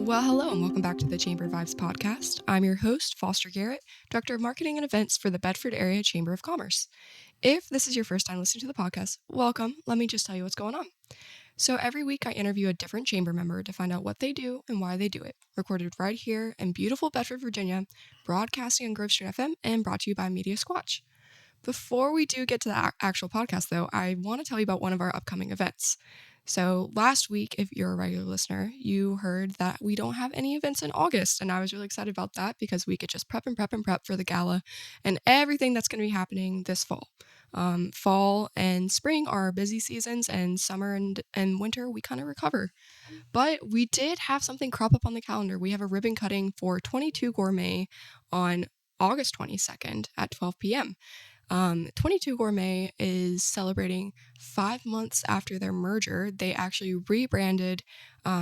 Well, hello and welcome back to the Chamber Vibes podcast. I'm your host, Foster Garrett, Director of Marketing and Events for the Bedford Area Chamber of Commerce. If this is your first time listening to the podcast, welcome. Let me just tell you what's going on. So every week I interview a different chamber member to find out what they do and why they do it. Recorded right here in beautiful Bedford, Virginia, broadcasting on Grove Street FM and brought to you by Media Squatch. Before we do get to the actual podcast, though, I want to tell you about one of our upcoming events. So last week, if you're a regular listener, you heard that we don't have any events in August, and I was really excited about that because we could just prep for the gala and everything that's going to be happening this fall. Fall and spring are our busy seasons, and summer and winter we kind of recover. But we did have something crop up on the calendar. We have a ribbon cutting for 22 Gourmet on August 22nd at 12 p.m. 22 Gourmet is celebrating 5 months after their merger. They actually rebranded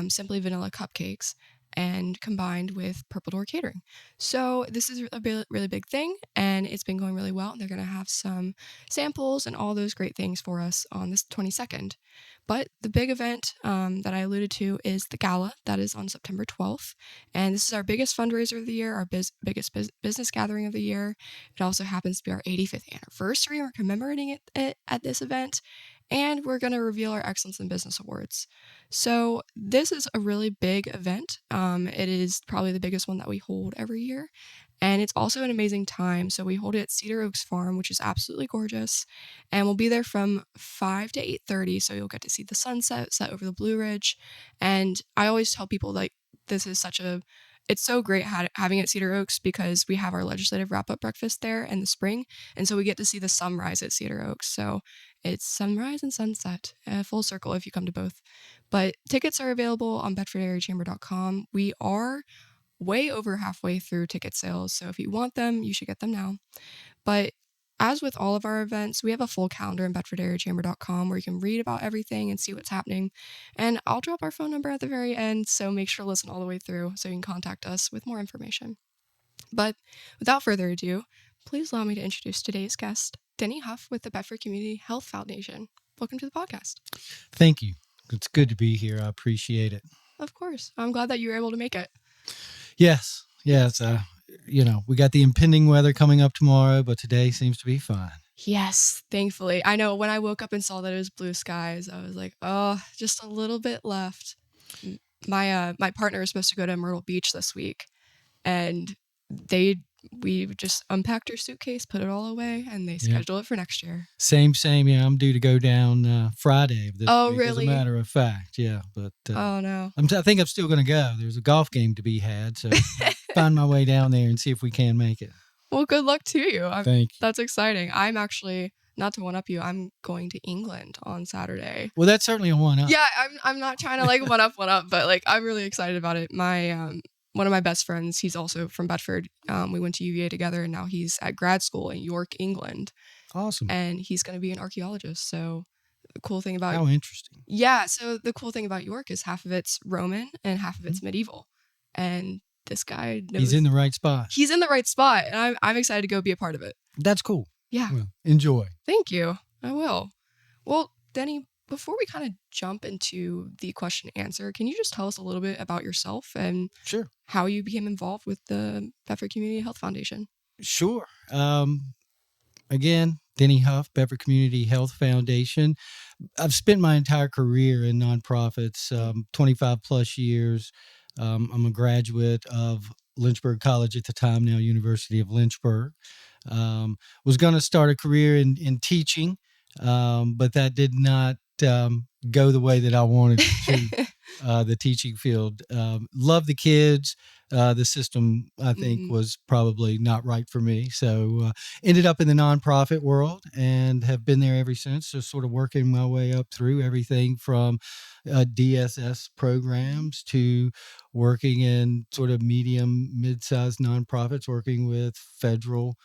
Simply Vanilla Cupcakes and combined with Purple Door Catering. So this is a really big thing, and it's been going really well. They're going to have some samples and all those great things for us on this 22nd. But the big event that I alluded to is the gala. That is on September 12th. And this is our biggest fundraiser of the year, our biggest business gathering of the year. It also happens to be our 85th anniversary. We're commemorating it at this event. And we're going to reveal our Excellence in Business Awards. So this is a really big event. It is probably the biggest one that we hold every year. And it's also an amazing time. So we hold it at Cedar Oaks Farm, which is absolutely gorgeous. And we'll be there from 5 to 8:30. So you'll get to see the sunset set over the Blue Ridge. And I always tell people, like, this is it's so great having it at Cedar Oaks because we have our legislative wrap-up breakfast there in the spring. And so we get to see the sunrise at Cedar Oaks. So it's sunrise and sunset, full circle if you come to both. But tickets are available on bedfordareachamber.com. We are way over halfway through ticket sales, so if you want them, you should get them now. But as with all of our events, we have a full calendar in bedfordareachamber.com where you can read about everything and see what's happening. And I'll drop our phone number at the very end, so make sure to listen all the way through so you can contact us with more information. But without further ado, please allow me to introduce today's guest, Denny Huff with the Bedford Community Health Foundation. Welcome to the podcast. Thank you. It's good to be here. I appreciate it. Of course. I'm glad that you were able to make it. Yes. We got the impending weather coming up tomorrow, but today seems to be fine. Yes, thankfully. I know when I woke up and saw that it was blue skies, I was like, oh, just a little bit left. My partner is supposed to go to Myrtle Beach this week, and we just unpacked her suitcase, put it all away, and they scheduled it for next year. Same. Yeah, I'm due to go down Friday of this week, really? as a matter of fact. Yeah, but oh no, I think I'm still going to go. There's a golf game to be had, so find my way down there and see if we can make it. Well, good luck to you. Thank you. That's exciting. I'm actually, not to one up you, I'm going to England on Saturday. Well, that's certainly a one up. Yeah, I'm not trying to like one up, but like I'm really excited about it. My one of my best friends, he's also from Bedford. We went to UVA together, and now he's at grad school in York, England. Awesome. And he's going to be an archaeologist. So the cool thing about... How interesting. Yeah, so the cool thing about York is half of it's Roman and half of it's medieval. And this guy knows... He's in the right spot. He's in the right spot, and I'm excited to go be a part of it. That's cool. Yeah. Well, enjoy. Thank you. I will. Well, Denny, before we kind of jump into the question and answer, can you just tell us a little bit about yourself and Sure. how you became involved with the Bedford Community Health Foundation? Sure. Again, Denny Huff, Bedford Community Health Foundation. I've spent my entire career in nonprofits, 25 plus years. I'm a graduate of Lynchburg College at the time, now University of Lynchburg. Was going to start a career in teaching, but that did not go the way that I wanted it to. The teaching field. Love the kids. The system, I think, was probably not right for me. So ended up in the nonprofit world and have been there ever since. Just sort of working my way up through everything from DSS programs to working in sort of medium, mid-sized nonprofits, working with federal,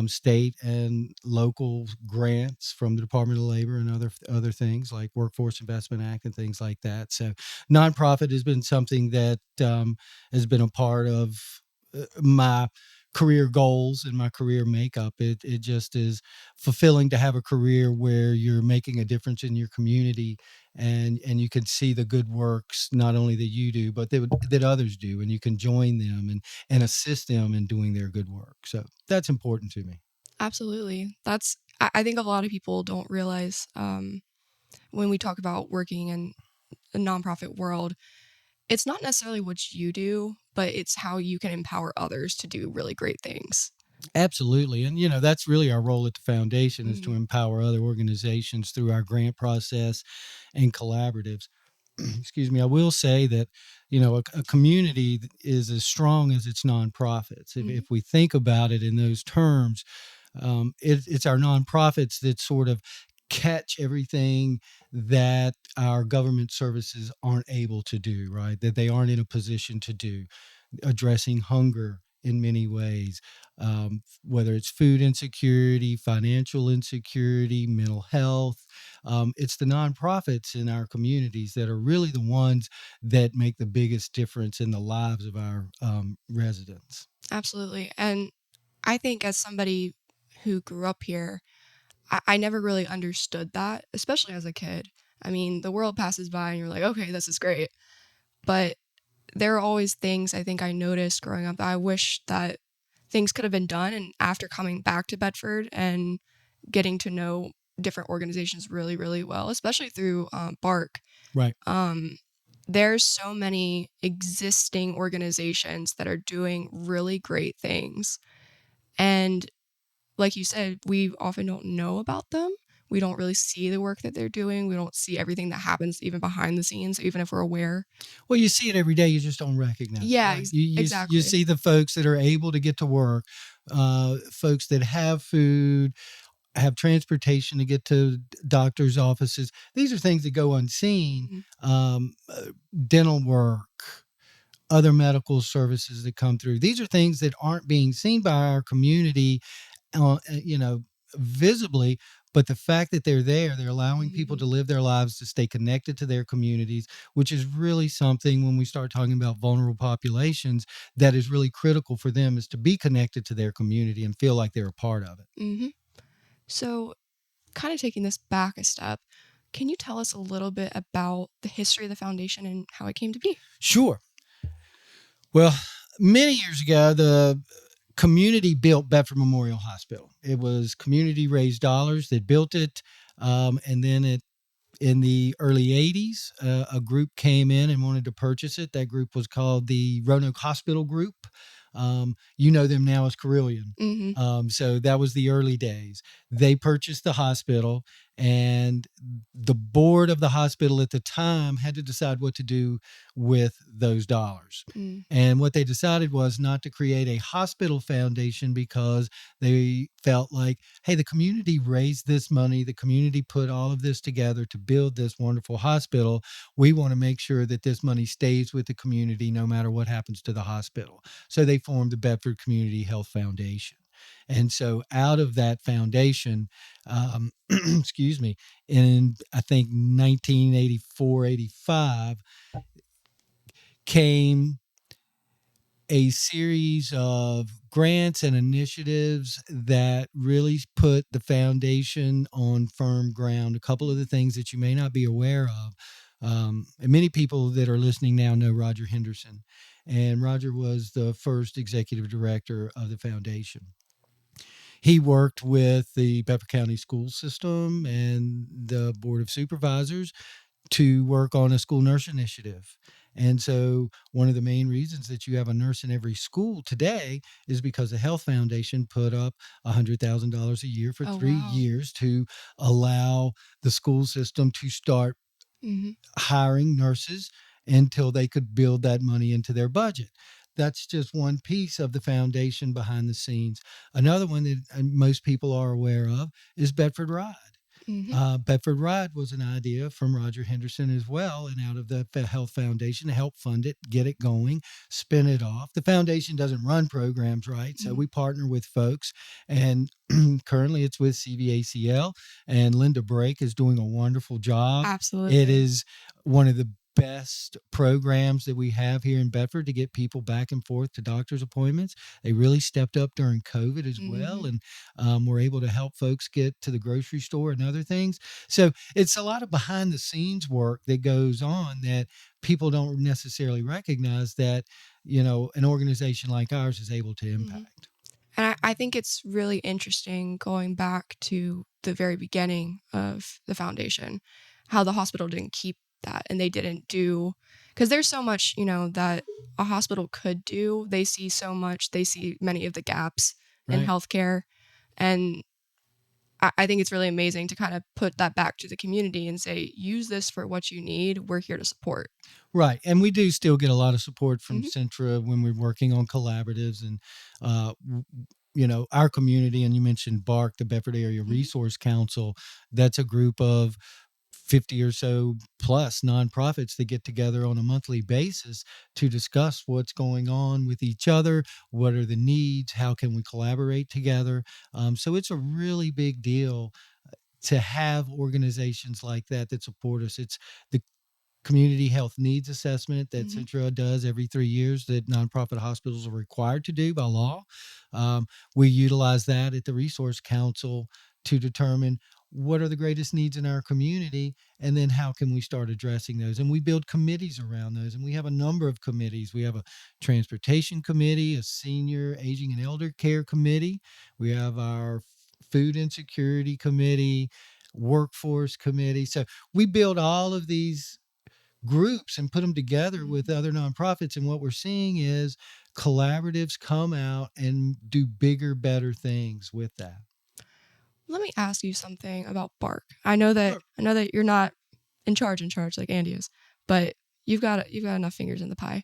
state and local grants from the Department of Labor and other things like Workforce Investment Act and things like that. So nonprofit has been something that has been a part of my career goals and my career makeup. It just is fulfilling to have a career where you're making a difference in your community, and you can see the good works not only that you do but that others do, and you can join them and assist them in doing their good work. So that's important to me. Absolutely. I think a lot of people don't realize when we talk about working in a nonprofit world, it's not necessarily what you do, but it's how you can empower others to do really great things. Absolutely. And, that's really our role at the foundation, is to Mhm. empower other organizations through our grant process and collaboratives. Excuse me. I will say that, a community is as strong as its nonprofits. If Mhm. we think about it in those terms, it's our nonprofits that sort of catch everything that our government services aren't able to do, right? That they aren't in a position to do, addressing hunger in many ways, whether it's food insecurity, financial insecurity, mental health. It's the nonprofits in our communities that are really the ones that make the biggest difference in the lives of our residents. Absolutely. And I think as somebody who grew up here, I never really understood that, especially as a kid. I mean, the world passes by and you're like, okay, this is great. But there are always things I think I noticed growing up that I wish that things could have been done. And after coming back to Bedford and getting to know different organizations really, really well, especially through Bark, Right. um, there's so many existing organizations that are doing really great things. And like you said, we often don't know about them. We don't really see the work that they're doing. We don't see everything that happens even behind the scenes, even if we're aware. Well, you see it every day. You just don't recognize it, Yeah, right? You exactly. see the folks that are able to get to work, folks that have food, have transportation to get to doctors' offices. These are things that go unseen. Mhm. Um, uh, Dental work, other medical services that come through. These are things that aren't being seen by our community, you know, visibly. But the fact that they're there, they're allowing people Mhm. to live their lives, to stay connected to their communities, which is really something when we start talking about vulnerable populations that is really critical for them, is to be connected to their community and feel like they're a part of it. Mhm. So, kind of taking this back a step, can you tell us a little bit about the history of the foundation and how it came to be? Sure. Well, many years ago, the community built Bedford Memorial Hospital. It was community raised dollars that built it. And then in the early 80s, a group came in and wanted to purchase it. That group was called the Roanoke Hospital Group. You know them now as Carillion. Mhm. So that was the early days. They purchased the hospital, and the board of the hospital at the time had to decide what to do with those dollars. Mm. And what they decided was not to create a hospital foundation, because they felt like, hey, the community raised this money. The community put all of this together to build this wonderful hospital. We want to make sure that this money stays with the community no matter what happens to the hospital. So they formed the Bedford Community Health Foundation. And so out of that foundation, excuse me, in I think 1984, 85, came a series of grants and initiatives that really put the foundation on firm ground. A couple of the things that you may not be aware of. And many people that are listening now know Roger Henderson. And Roger was the first executive director of the foundation. He worked with the Bedford County school system and the Board of Supervisors to work on a school nurse initiative. And so, one of the main reasons that you have a nurse in every school today is because the Health Foundation put up $100,000 a year for Oh, three wow. years to allow the school system to start Mhm. hiring nurses until they could build that money into their budget. That's just one piece of the foundation behind the scenes. Another one that most people are aware of is Bedford Ride. Mhm. Bedford Ride was an idea from Roger Henderson as well, and out of the Health Foundation to help fund it, get it going, spin it off. The foundation doesn't run programs, right? So Mhm. we partner with folks, and currently it's with CVACL, and Linda Brake is doing a wonderful job. It Absolutely. is one of the best programs that we have here in Bedford to get people back and forth to doctor's appointments. They really stepped up during COVID as well, and we're able to help folks get to the grocery store and other things. So it's a lot of behind the scenes work that goes on that people don't necessarily recognize that, an organization like ours is able to impact. And I think it's really interesting going back to the very beginning of the foundation, how the hospital didn't keep that and they didn't do, because there's so much, that a hospital could do. They see so much, they see many of the gaps in Right. healthcare. And I think it's really amazing to kind of put that back to the community and say, use this for what you need. We're here to support. Right. And we do still get a lot of support from Mhm. Centra when we're working on collaboratives and, our community. And you mentioned BARC, the Bedford Area Mhm. Resource Council. That's a group of 50 or so plus nonprofits that get together on a monthly basis to discuss what's going on with each other, what are the needs, how can we collaborate together. So it's a really big deal to have organizations like that support us. It's the community health needs assessment that Mhm. Centra does every 3 years that nonprofit hospitals are required to do by law. Um, we utilize that at the Resource Council to determine what are the greatest needs in our community and then how can we start addressing those. And we build committees around those. And we have a number of committees. We have a transportation committee, a senior aging and elder care committee. We have our food insecurity committee, workforce committee. So we build all of these groups and put them together with other nonprofits. And what we're seeing is collaboratives come out and do bigger, better things with that. Let me ask you something about BARC. I know that you're not in charge like Andy is, but you've got enough fingers in the pie.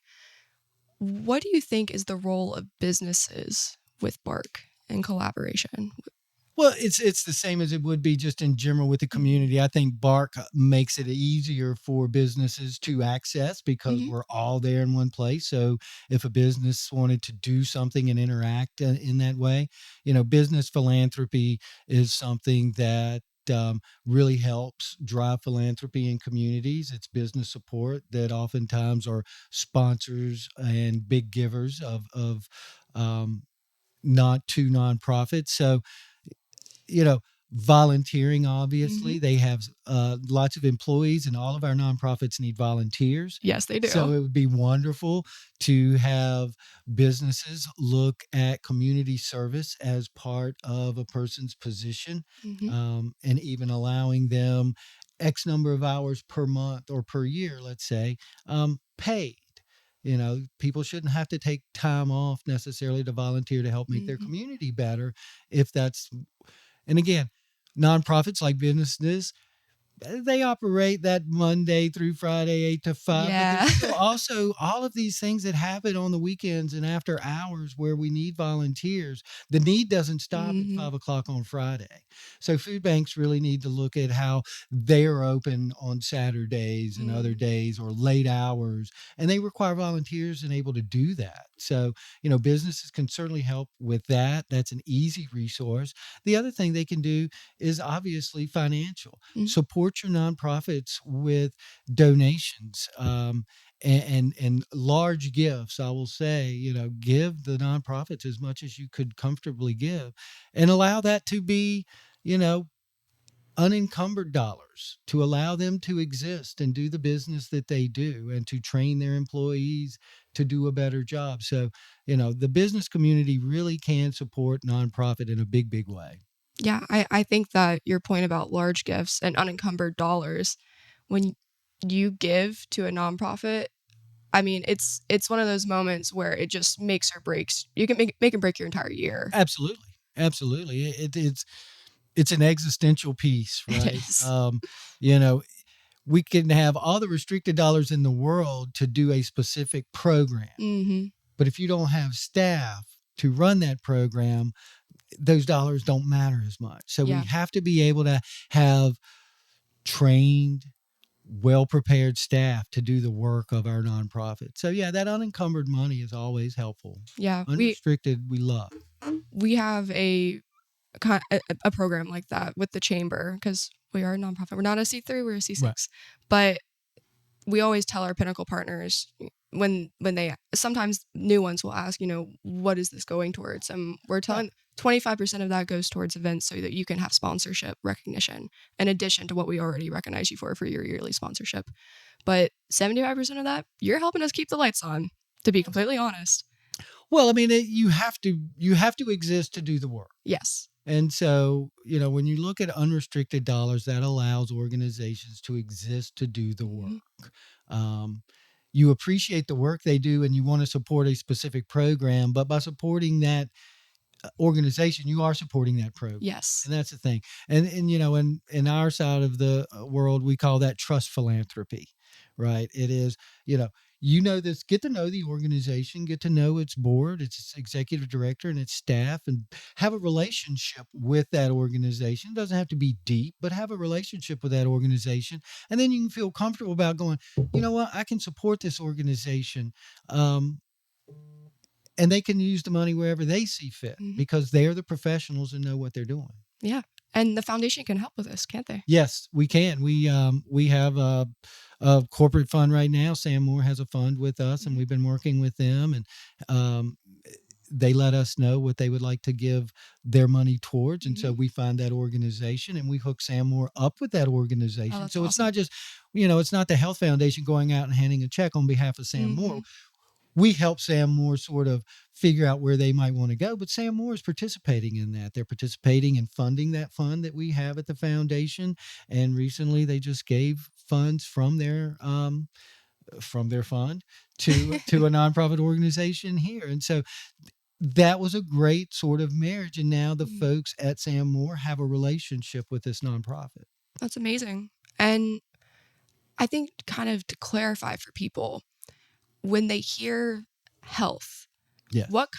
What do you think is the role of businesses with BARC and collaboration? Well, it's the same as it would be just in general with the community. I think BARC makes it easier for businesses to access because Mm-hmm. we're all there in one place. So if a business wanted to do something and interact in that way, business philanthropy is something that really helps drive philanthropy in communities. It's business support that oftentimes are sponsors and big givers of not to nonprofits. So volunteering, Mm-hmm. obviously. They have lots of employees, and all of our nonprofits need volunteers. Yes, they do. So it would be wonderful to have businesses look at community service as part of a person's position, Mm-hmm. and even allowing them X number of hours per month or per year, let's say, paid. People shouldn't have to take time off necessarily to volunteer to help make their Mm-hmm. community better if that's and again, nonprofits like businesses, they operate that Monday through Friday, 8 to 5, but Yeah. there's still also all of these things that happen on the weekends and after hours where we need volunteers. The need doesn't stop at Mm-hmm. 5 o'clock on Friday. So food banks really need to look at how they're open on Saturdays and other Mm-hmm. days or late hours, and they require volunteers and able to do that. So, businesses can certainly help with that. That's an easy resource. The other thing they can do is obviously financial. Support your nonprofits with donations, and large gifts. I will say, give the nonprofits as much as you could comfortably give, and allow that to be, you know, unencumbered dollars to allow them to exist and do the business that they do and to train their employees to do a better job. So, the business community really can support nonprofit in a big, big way. Yeah, I think that your point about large gifts and unencumbered dollars, when you give to a nonprofit, I mean, it's one of those moments where it just makes or breaks. You can make and break your entire year. Absolutely. Absolutely. It's an existential piece, It right? is. You know, we can have all the restricted dollars in the world to do a specific program. Mm-hmm. But if you don't have staff to run that program, those dollars don't matter as much. So we Yeah. have to be able to have trained, well prepared staff to do the work of our nonprofit. So yeah, that unencumbered money is always helpful. Yeah. Unrestricted, we love. We have a program like that with the chamber because we are a nonprofit. We're not a C3, we're a Right. C6. But we always tell our Pinnacle partners when they sometimes new ones will ask, what is this going towards? And we're telling 25% of that goes towards events so that you can have sponsorship recognition in addition to what we already recognize you for your yearly sponsorship. But 75% of that, you're helping us keep the lights on, to be completely honest. Well, I mean, you have to exist to do the work. Yes. And so, when you look at unrestricted dollars, that allows organizations to exist to do the work. You appreciate the work they do and you want to support a specific program, but by supporting that organization, you are supporting that program. Yes. And that's the thing. And in our side of the world, we call that trust philanthropy, right? It is, this, get to know the organization, get to know its board, its executive director and its staff, and have a relationship with that organization. It doesn't have to be deep, but have a relationship with that organization. And then you can feel comfortable about going, you know what, I can support this organization. And they can use the money wherever they see fit because they're the professionals and know what they're doing. Yeah. And the foundation can help with this, can't they? Yes, we can. We have a corporate fund right now. Sam Moore has a fund with us, and we've been working with them, and they let us know what they would like to give their money towards. And so we find that organization and we hook Sam Moore up with that organization. Oh, so awesome. It's not just, it's not the health foundation going out and handing a check on behalf of Sam Moore. We help Sam Moore sort of figure out where they might want to go, but Sam Moore is participating in that. They're participating in funding that fund that we have at the foundation. And recently they just gave funds from their fund to a nonprofit organization here. And so that was a great sort of marriage. And now the folks at Sam Moore have a relationship with this nonprofit. That's amazing. And I think kind of to clarify for people, when they hear health, what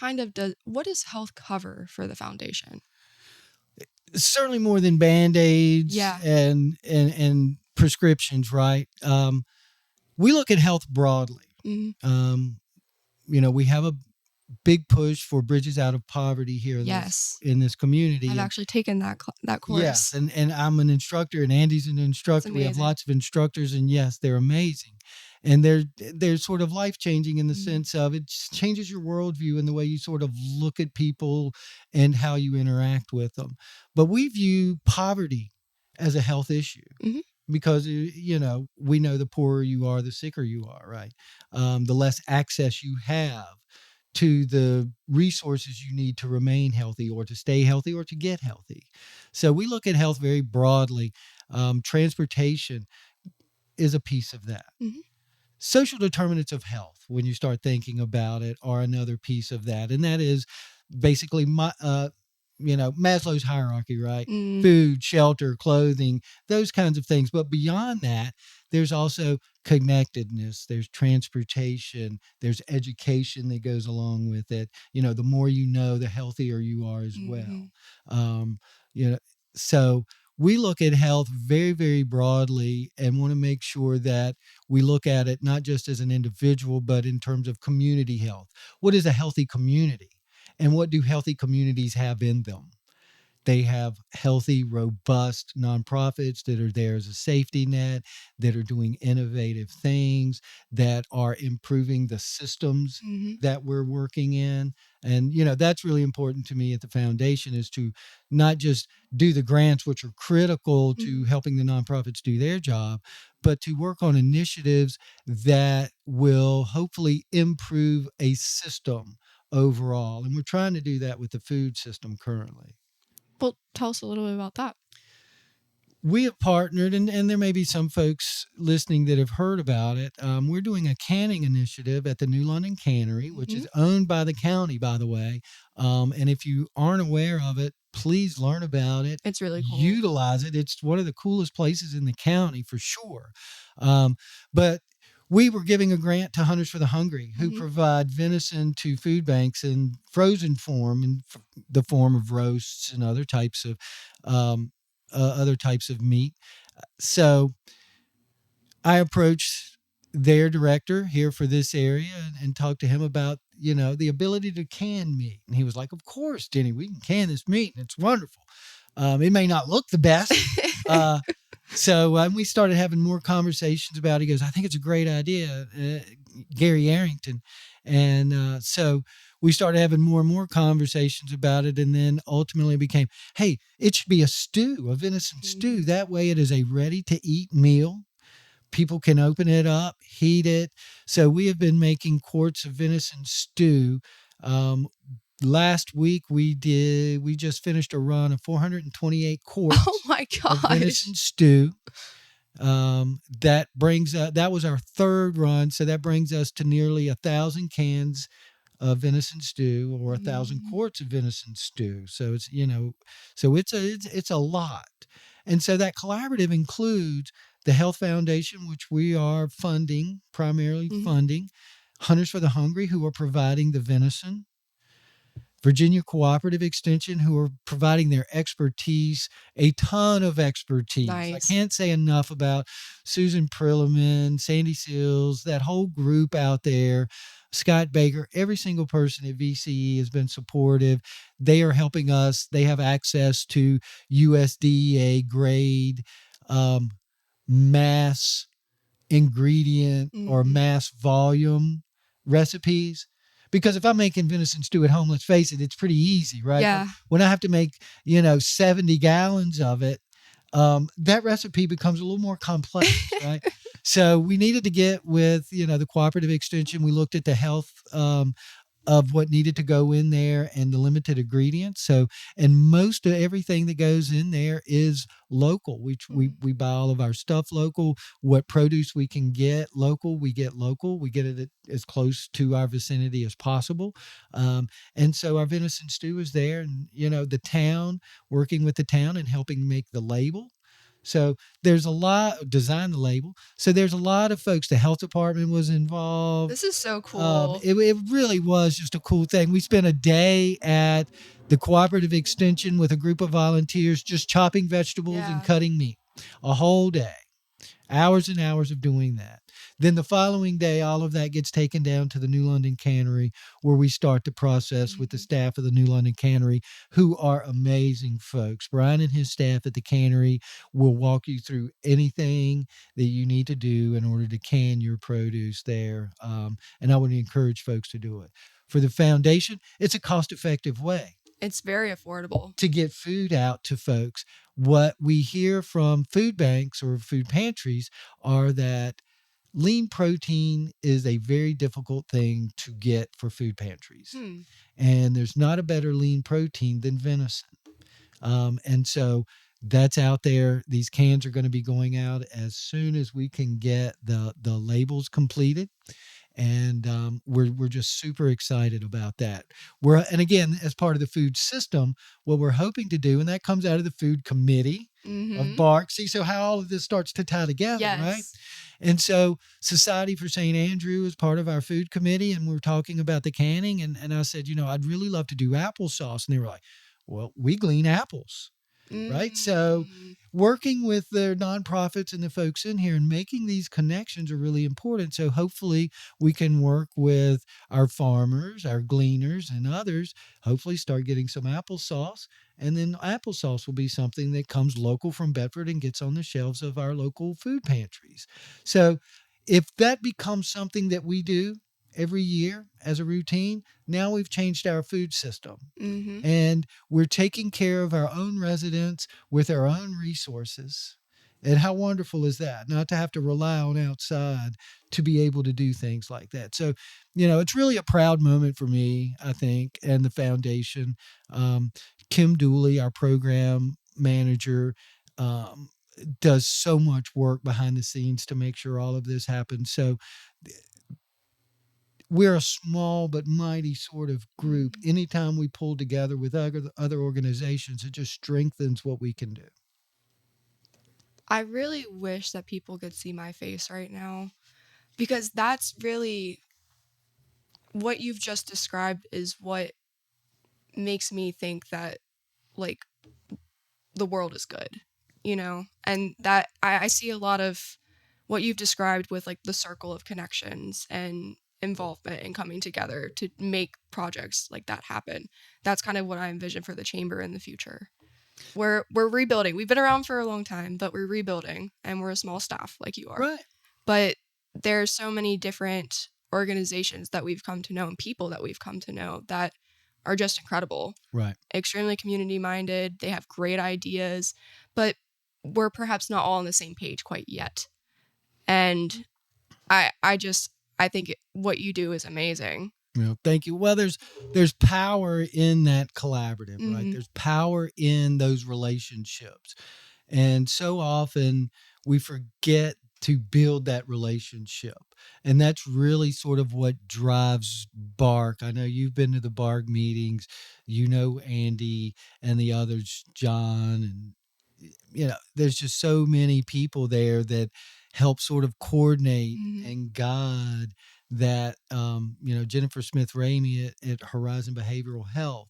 does health cover for the foundation? Certainly more than Band-Aids and prescriptions, right? We look at health broadly. We have a big push for bridges out of poverty here in this community. I've actually taken that course. Yes, and I'm an instructor, and Andy's an instructor. We have lots of instructors, and yes, they're amazing. And they're sort of life-changing in the sense of it changes your worldview and the way you sort of look at people and how you interact with them. But we view poverty as a health issue because, we know the poorer you are, the sicker you are, right? The less access you have to the resources you need to remain healthy or to stay healthy or to get healthy. So we look at health very broadly. Transportation is a piece of that. Social determinants of health, when you start thinking about it, are another piece of that. And that is basically Maslow's hierarchy, right? Food, shelter, clothing, those kinds of things. But beyond that, there's also connectedness, there's transportation, there's education that goes along with it. The more you know, the healthier you are as well. So we look at health very, very broadly and want to make sure that we look at it not just as an individual, but in terms of community health. What is a healthy community? And what do healthy communities have in them? They have healthy, robust nonprofits that are there as a safety net, that are doing innovative things, that are improving the systems that we're working in. And, that's really important to me at the foundation, is to not just do the grants, which are critical to helping the nonprofits do their job, but to work on initiatives that will hopefully improve a system overall. And we're trying to do that with the food system currently. Well, tell us a little bit about that. We have partnered, and there may be some folks listening that have heard about it. We're doing a canning initiative at the New London Cannery, which is owned by the county, by the way. And if you aren't aware of it, please learn about it. It's really cool. Utilize it. It's one of the coolest places in the county for sure. But we were giving a grant to Hunters for the Hungry, who provide venison to food banks in frozen form, in the form of roasts and other types of meat. So I approached their director here for this area and talked to him about, the ability to can meat. And he was like, "Of course, Denny, we can can this meat, and it's wonderful. It may not look the best, So we started having more conversations about it. He goes, I think it's a great idea, Gary Arrington. And so we started having more and more conversations about it. And then ultimately it became, hey, it should be a stew, a venison stew. That way it is a ready to eat meal. People can open it up, heat it. So we have been making quarts of venison stew. Um, Last week we just finished a run of 428 quarts Oh my of gosh. venison stew. That brings that was our third run, so that brings us to nearly 1,000 cans of venison stew, or 1,000 quarts of venison stew. So it's it's a lot, and so that collaborative includes the Health Foundation, which we are primarily funding, Hunters for the Hungry, who are providing the venison, Virginia Cooperative Extension, who are providing their expertise, a ton of expertise. I Nice. can't say enough about Susan Prilliman, Sandy Seals, that whole group out there, Scott Baker. Every single person at VCE has been supportive. They are helping us. They have access to USDA grade mass ingredient or mass volume recipes. Because if I'm making venison stew at home, let's face it, it's pretty easy, right? Yeah. When I have to make, 70 gallons of it, that recipe becomes a little more complex, right? So we needed to get with, the cooperative extension. We looked at the health of what needed to go in there and the limited ingredients. So, and most of everything that goes in there is local. We buy all of our stuff local. What produce we can get local, we get local. We get it as close to our vicinity as possible. And so our venison stew is there, and the town, working with the town and helping make the label. So there's a lot, design the label. So there's a lot of folks. The health department was involved. This is so cool. It really was just a cool thing. We spent a day at the cooperative extension with a group of volunteers just chopping vegetables and cutting meat, a whole day, hours and hours of doing that. Then the following day, all of that gets taken down to the New London Cannery, where we start the process with the staff of the New London Cannery, who are amazing folks. Brian and his staff at the cannery will walk you through anything that you need to do in order to can your produce there. And I would encourage folks to do it. For the foundation, it's a cost-effective way. It's very affordable to get food out to folks. What we hear from food banks or food pantries are that lean protein is a very difficult thing to get for food pantries. And there's not a better lean protein than venison. And so that's out there. These cans are going to be going out as soon as we can get the labels completed. And we're just super excited about that. And again, as part of the food system, what we're hoping to do, and that comes out of the food committee of BARC. See, so how all of this starts to tie together, right? And so Society for St. Andrew is part of our food committee, and we're talking about the canning. And I said, I'd really love to do applesauce. And they were like, well, we glean apples. Right. So working with the nonprofits and the folks in here and making these connections are really important. So hopefully we can work with our farmers, our gleaners, and others, hopefully start getting some applesauce. And then applesauce will be something that comes local from Bedford and gets on the shelves of our local food pantries. So if that becomes something that we do every year as a routine, now we've changed our food system. And we're taking care of our own residents with our own resources. And how wonderful is that? Not to have to rely on outside to be able to do things like that. So, it's really a proud moment for me, I think, and the foundation. Kim Dooley, our program manager, does so much work behind the scenes to make sure all of this happens. So we're a small but mighty sort of group. Anytime we pull together with other organizations, it just strengthens what we can do. I really wish that people could see my face right now, because that's really what you've just described is what makes me think that, like, the world is good, and that I see a lot of what you've described with, like, the circle of connections and involvement and coming together to make projects like that happen. That's kind of what I envision for the chamber in the future. We're rebuilding. We've been around for a long time, but we're rebuilding, and we're a small staff like you are. Right. But there's so many different organizations that we've come to know and people that we've come to know that are just incredible. Right. Extremely community minded. They have great ideas, but we're perhaps not all on the same page quite yet. And I think what you do is amazing. Thank you. Well, there's power in that collaborative, right? Mm-hmm. There's power in those relationships. And so often we forget to build that relationship. And that's really sort of what drives Bark. I know you've been to the Bark meetings, you know, Andy and the others, John, and, there's just so many people there that help sort of coordinate Mm-hmm. and guide that. Jennifer Smith Ramey at Horizon Behavioral Health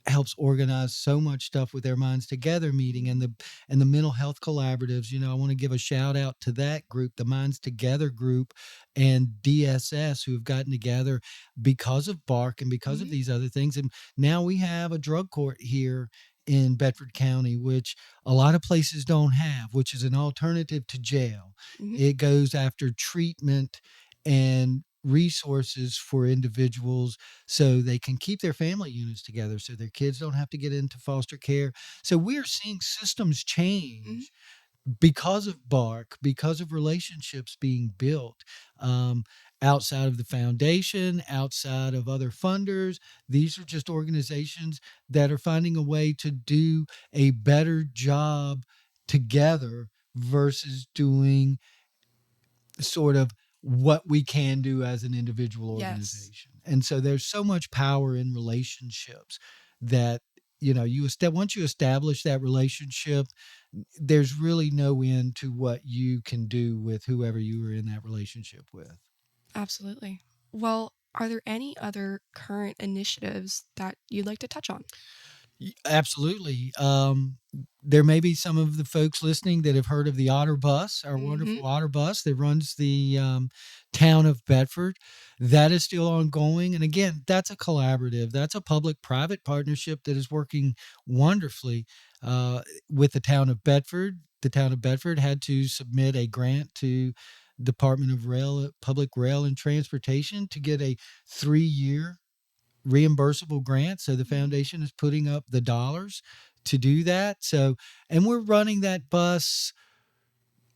helps organize so much stuff with their Minds Together meeting and the mental health collaboratives. I want to give a shout out to that group, the Minds Together group, and DSS, who have gotten together because of Bark and because of Mm-hmm. these other things. And now we have a drug court here in Bedford County, which a lot of places don't have, which is an alternative to jail. Mm-hmm. It goes after treatment and resources for individuals so they can keep their family units together, so their kids don't have to get into foster care. So we're seeing systems Mm-hmm. change because of Bark, because of relationships being built, outside of the foundation, outside of other funders. These are just organizations that are finding a way to do a better job together versus doing sort of what we can do as an individual Yes, organization. And so there's so much power in relationships that once you establish that relationship, there's really no end to what you can do with whoever you are in that relationship with. absolutely. Well, are there any other current initiatives that you'd like to touch on? Absolutely. There may be some of the folks listening that have heard of the Otter Bus, our Mm-hmm. wonderful Otter Bus that runs the town of Bedford. That is still ongoing. And again, that's a collaborative, that's a public private partnership that is working wonderfully with the town of Bedford. The town of Bedford had to submit a grant to Department of Public Rail and Transportation to get a 3-year reimbursable grant. So the Mm-hmm. foundation is putting up the dollars to do that. So, and we're running that bus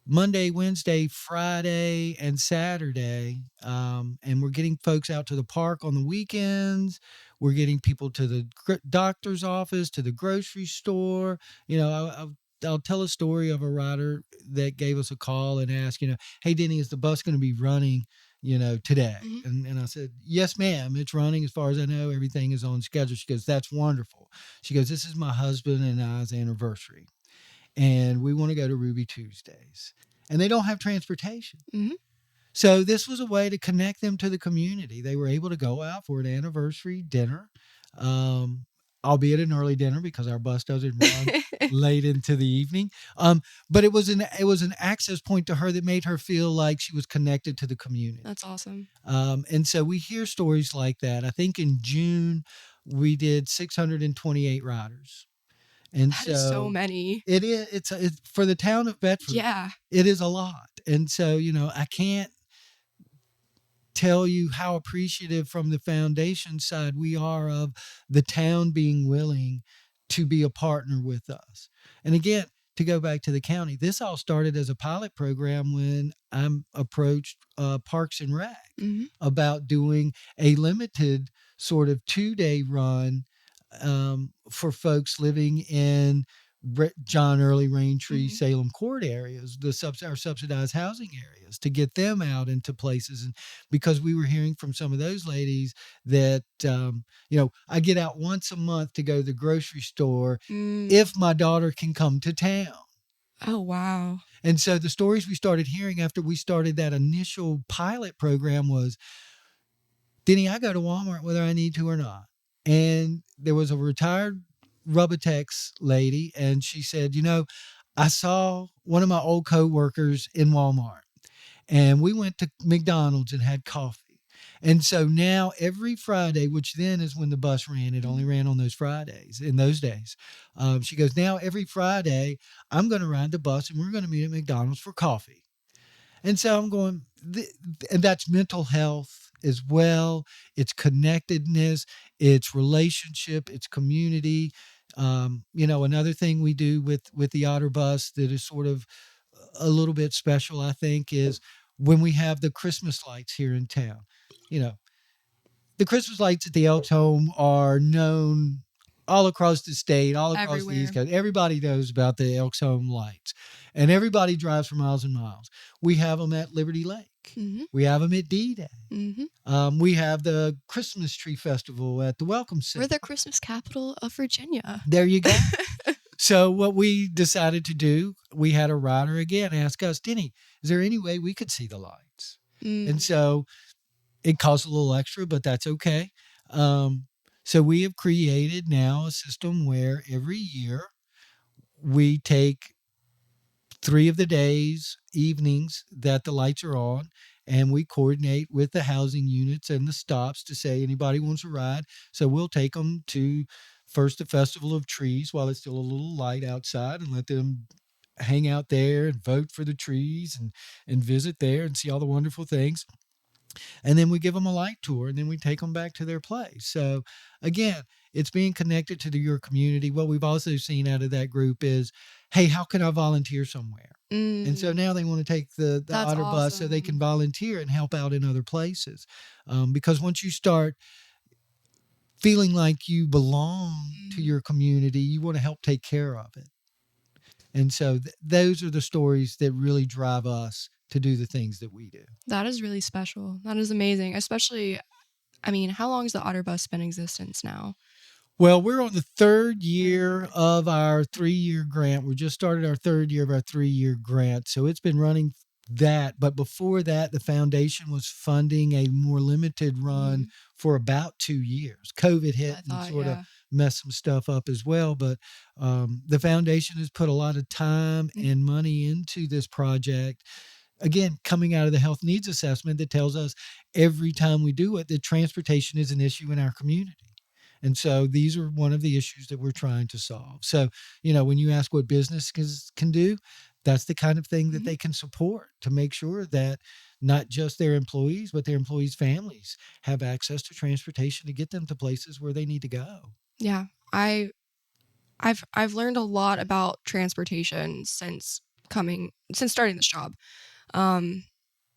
Monday, Wednesday, Friday, and Saturday. And we're getting folks out to the park on the weekends. We're getting people to the doctor's office, to the grocery store. I'll tell a story of a rider that gave us a call and asked, hey, Denny, is the bus going to be running, today? Mm-hmm. And I said, yes, ma'am, it's running. As far as I know, everything is on schedule. She goes, that's wonderful. She goes, this is my husband and I's anniversary, and we want to go to Ruby Tuesdays. And they don't have transportation. Mm-hmm. So this was a way to connect them to the community. They were able to go out for an anniversary dinner, um, albeit an early dinner because our bus doesn't run late into the evening. But it was an access point to her that made her feel like she was connected to the community. That's awesome. And so we hear stories like that. I think in June we did 628 riders. And That is so so many. it's for the town of Bedford, Yeah. it is a lot. And so, I can't tell you how appreciative from the foundation side we are of the town being willing to be a partner with us. And again, to go back to the county, this all started as a pilot program when I'm approached Parks and Rec Mm-hmm. about doing a limited sort of 2-day run for folks living in John Early, Raintree, Mm-hmm. Salem Court areas, our subsidized housing areas, to get them out into places. And because we were hearing from some of those ladies that, I get out once a month to go to the grocery store Mm. if my daughter can come to town. Oh, wow. And so the stories we started hearing after we started that initial pilot program was, Denny, I go to Walmart whether I need to or not. And there was a retired Rubatex lady, and she said, I saw one of my old coworkers in Walmart, and we went to McDonald's and had coffee. And so now every Friday, which then is when the bus ran, it only ran on those Fridays in those days. She goes, now every Friday, I'm going to ride the bus and we're going to meet at McDonald's for coffee. And so I'm going, and that's mental health as well. It's connectedness, it's relationship, it's community. Another thing we do with the Otter Bus that is sort of a little bit special, I think, is when we have the Christmas lights here in town. You know, the Christmas lights at the Elks Home are known all across the state, all across the East Everywhere. Coast. Everybody knows about the Elks Home lights, and everybody drives for miles and miles. We have them at Liberty Lake. Mm-hmm. We have them at D-Day. Mm-hmm. We have the Christmas Tree Festival at the Welcome Center. We're the Christmas capital of Virginia. There you go. So what we decided to do, we had a rider again ask us, Denny, is there any way we could see the lights? And so it costs a little extra, but that's okay. So we have created now a system where every year we take 3 of the days, evenings that the lights are on, and we coordinate with the housing units and the stops to say anybody wants a ride. So we'll take them to first the Festival of Trees while it's still a little light outside and let them hang out there and vote for the trees and visit there and see all the wonderful things. And then we give them a light tour and then we take them back to their place. So again, it's being connected to your community. What we've also seen out of that group is, hey, how can I volunteer somewhere? And so now they want to take the Otter Bus so they can volunteer and help out in other places. Because once you start feeling like you belong to your community, you want to help take care of it. And so those are the stories that really drive us to do the things that we do. That is really special. That is amazing. Especially, I mean, how long has the Otter Bus been in existence now? Well, we're on the 3rd year of our 3-year grant. We just started our 3rd year of our 3-year grant. So it's been running that. But before that, the foundation was funding a more limited run for about 2 years. COVID hit and sort of messed some stuff up as well. But the foundation has put a lot of time and money into this project. Again, coming out of the health needs assessment that tells us every time we do it, that transportation is an issue in our community. And so these are one of the issues that we're trying to solve. So, when you ask what businesses can do, that's the kind of thing that they can support to make sure that not just their employees, but their employees' families have access to transportation to get them to places where they need to go. Yeah, I've learned a lot about transportation since starting this job.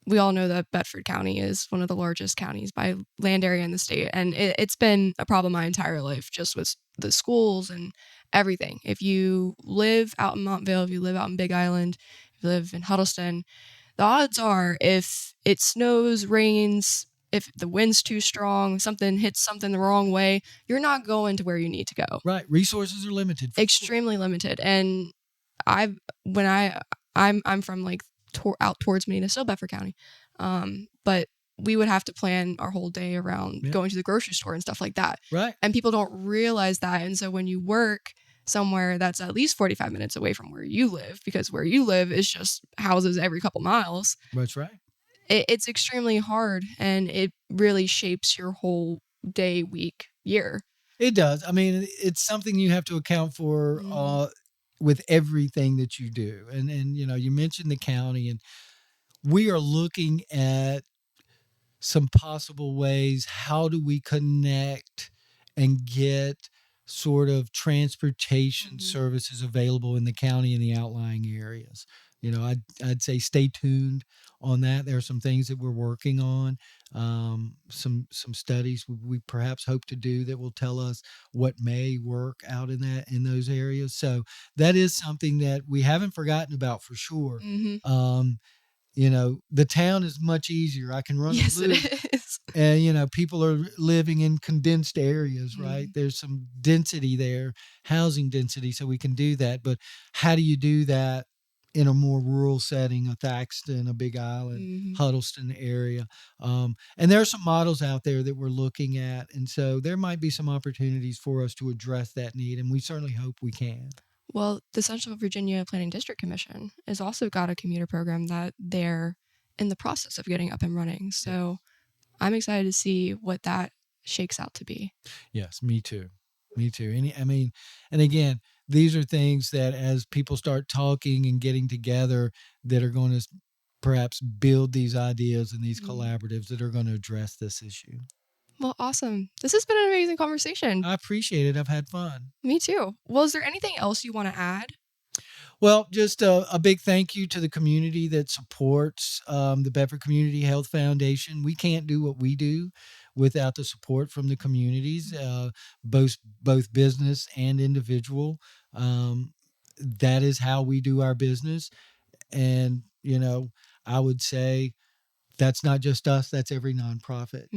We all know that Bedford County is one of the largest counties by land area in the state. And it's been a problem my entire life, just with the schools and everything. If you live out in Montvale, if you live out in Big Island, if you live in Huddleston, the odds are if it snows, rains, if the wind's too strong, something hits something the wrong way, you're not going to where you need to go. Right. Resources are limited. Extremely limited. And I'm from like out towards Medina, still Bedford County. But we would have to plan our whole day around going to the grocery store and stuff like that. Right. And people don't realize that. And so when you work somewhere that's at least 45 minutes away from where you live, because where you live is just houses every couple miles. That's right. It's extremely hard, and it really shapes your whole day, week, year. It does. I mean, it's something you have to account for with everything that you do. And you mentioned the county, and we are looking at some possible ways. How do we connect and get sort of transportation services available in the county and the outlying areas? I'd say stay tuned on that. There are some things that we're working on, some studies we perhaps hope to do that will tell us what may work out in those areas. So that is something that we haven't forgotten about for sure. The town is much easier. I can run Yes, a loop. it is. And, people are living in condensed areas, right? There's some density there, housing density, so we can do that. But how do you do that in a more rural setting, a Thaxton, a Big Island, Huddleston area? And there are some models out there that we're looking at. And so there might be some opportunities for us to address that need, and we certainly hope we can. Well, the Central Virginia Planning District Commission has also got a commuter program that they're in the process of getting up and running. So I'm excited to see what that shakes out to be. Yes, me too. Me too. And again, these are things that as people start talking and getting together that are going to perhaps build these ideas and these collaboratives that are going to address this issue. Well, awesome. This has been an amazing conversation. I appreciate it. I've had fun. Me too. Well, is there anything else you want to add? Well, just a big thank you to the community that supports the Bedford Community Health Foundation. We can't do what we do without the support from the communities, both business and individual. That is how we do our business. And, I would say that's not just us, that's every nonprofit.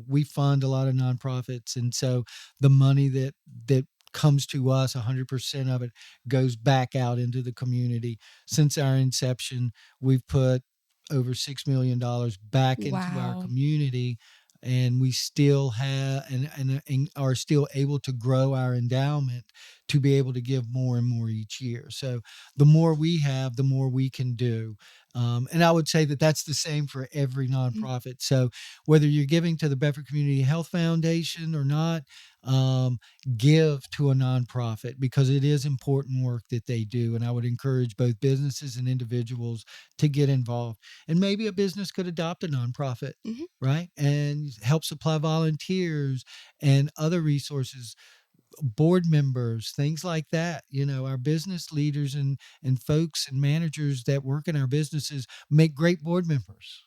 We fund a lot of nonprofits. And so the money that comes to us, 100% of it goes back out into the community. Since our inception, we've put over $6 million back into our community, and we still have and are still able to grow our endowment to be able to give more and more each year. So the more we have, the more we can do. And I would say that that's the same for every nonprofit. So whether you're giving to the Bedford Community Health Foundation or not, give to a nonprofit, because it is important work that they do. And I would encourage both businesses and individuals to get involved. And maybe a business could adopt a nonprofit, right? And help supply volunteers and other resources, board members, things like that. Our business leaders and folks and managers that work in our businesses make great board members.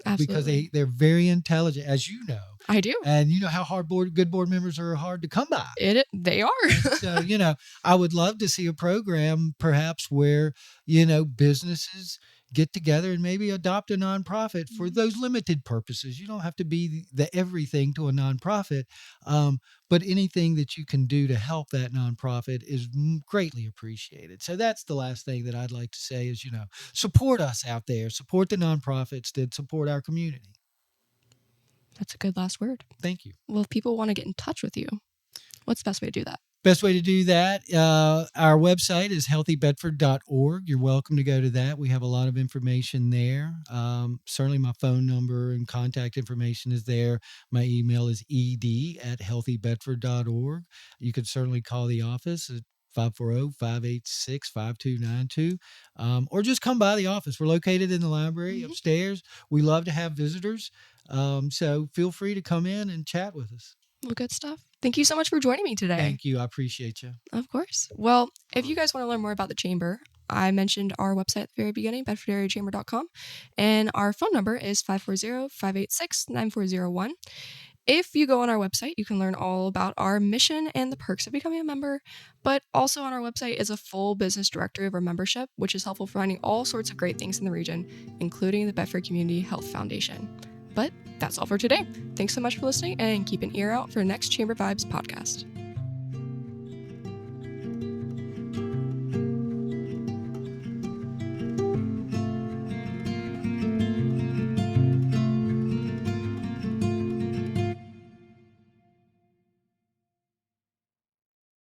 Absolutely. Because they're very intelligent, as you know. I do. And you know how good board members are hard to come by. They are. So, I would love to see a program perhaps where, businesses get together and maybe adopt a nonprofit for those limited purposes. You don't have to be the everything to a nonprofit, but anything that you can do to help that nonprofit is greatly appreciated. So that's the last thing that I'd like to say is, support us out there, support the nonprofits that support our community. That's a good last word. Thank you. Well, if people want to get in touch with you, what's the best way to do that? Best way to do that, our website is healthybedford.org. You're welcome to go to that. We have a lot of information there. Certainly my phone number and contact information is there. My email is ed@healthybedford.org. You can certainly call the office at 540-586-5292, or just come by the office. We're located in the library upstairs. We love to have visitors. So feel free to come in and chat with us. Well, good stuff. Thank you so much for joining me today. Thank you. I appreciate you. Of course. Well, if you guys want to learn more about the Chamber, I mentioned our website at the very beginning, bedfordareachamber.com, and our phone number is 540-586-9401. If you go on our website, you can learn all about our mission and the perks of becoming a member, but also on our website is a full business directory of our membership, which is helpful for finding all sorts of great things in the region, including the Bedford Community Health Foundation. But that's all for today. Thanks so much for listening, and keep an ear out for the next Chamber Vibes podcast.